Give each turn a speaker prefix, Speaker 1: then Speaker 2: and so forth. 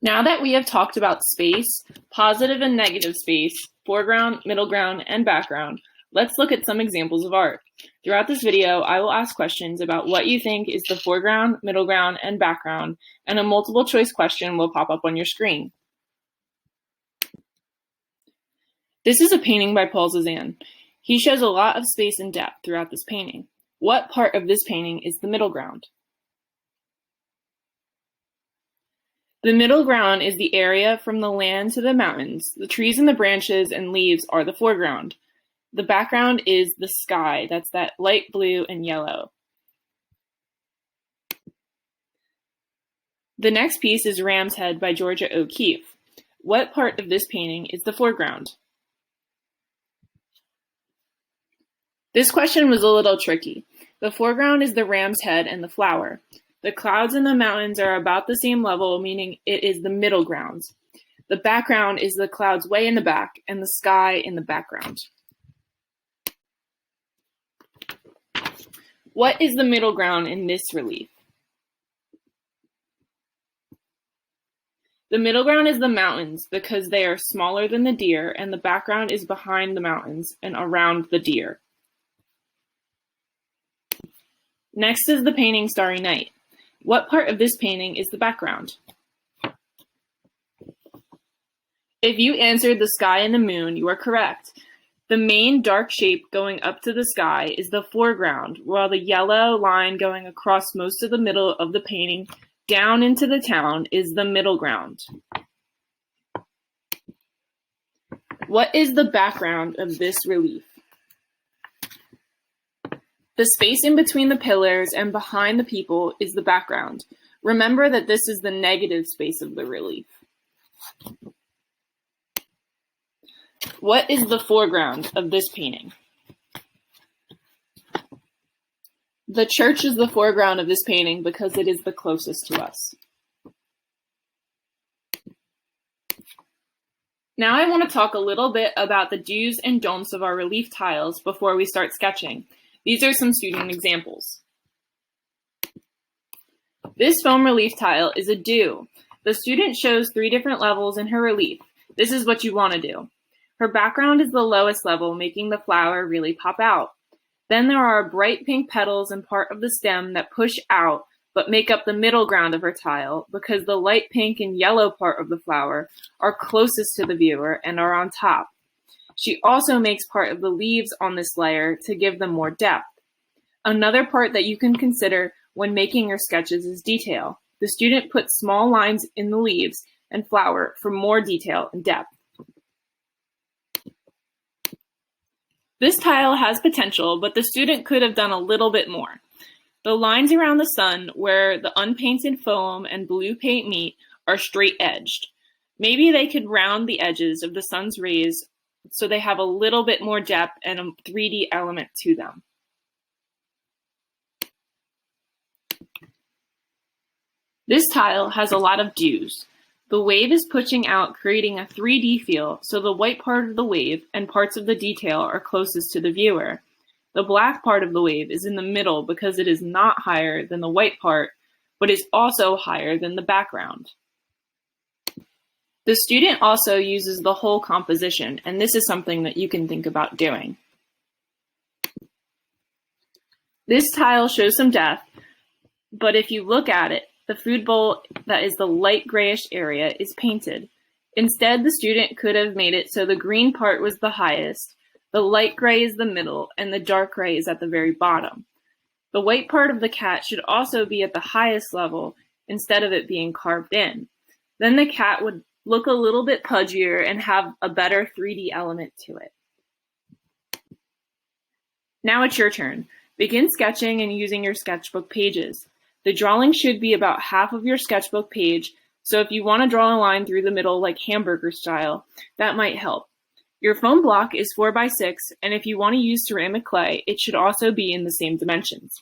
Speaker 1: Now that we have talked about space, positive and negative space, foreground, middle ground, and background, let's look at some examples of art. Throughout this video, I will ask questions about what you think is the foreground, middle ground, and background, and a multiple choice question will pop up on your screen. This is a painting by Paul Cézanne. He shows a lot of space and depth throughout this painting. What part of this painting is the middle ground? The middle ground is the area from the land to the mountains. The trees and the branches and leaves are the foreground. The background is the sky, that's that light blue and yellow. The next piece is Ram's Head by Georgia O'Keeffe. What part of this painting is the foreground? This question was a little tricky. The foreground is the ram's head and the flower. The clouds and the mountains are about the same level, meaning it is the middle ground. The background is the clouds way in the back and the sky in the background. What is the middle ground in this relief? The middle ground is the mountains because they are smaller than the deer, and the background is behind the mountains and around the deer. Next is the painting Starry Night. What part of this painting is the background? If you answered the sky and the moon, you are correct. The main dark shape going up to the sky is the foreground, while the yellow line going across most of the middle of the painting down into the town is the middle ground. What is the background of this relief? The space in between the pillars and behind the people is the background. Remember that this is the negative space of the relief. What is the foreground of this painting? The church is the foreground of this painting because it is the closest to us. Now I want to talk a little bit about the do's and don'ts of our relief tiles before we start sketching. These are some student examples. This foam relief tile is a do. The student shows 3 different levels in her relief. This is what you want to do. Her background is the lowest level, making the flower really pop out. Then there are bright pink petals and part of the stem that push out but make up the middle ground of her tile because the light pink and yellow part of the flower are closest to the viewer and are on top. She also makes part of the leaves on this layer to give them more depth. Another part that you can consider when making your sketches is detail. The student puts small lines in the leaves and flower for more detail and depth. This tile has potential, but the student could have done a little bit more. The lines around the sun where the unpainted foam and blue paint meet are straight edged. Maybe they could round the edges of the sun's rays so they have a little bit more depth and a 3D element to them. This tile has a lot of do's. The wave is pushing out, creating a 3D feel, so the white part of the wave and parts of the detail are closest to the viewer. The black part of the wave is in the middle because it is not higher than the white part, but is also higher than the background. The student also uses the whole composition, and this is something that you can think about doing. This tile shows some depth, but if you look at it, the food bowl that is the light grayish area is painted. Instead, the student could have made it so the green part was the highest, the light gray is the middle, and the dark gray is at the very bottom. The white part of the cat should also be at the highest level instead of it being carved in. Then the cat would look a little bit pudgier and have a better 3D element to it. Now it's your turn. Begin sketching and using your sketchbook pages. The drawing should be about half of your sketchbook page, so if you want to draw a line through the middle like hamburger style, that might help. Your foam block is 4 by 6, and if you want to use ceramic clay, it should also be in the same dimensions.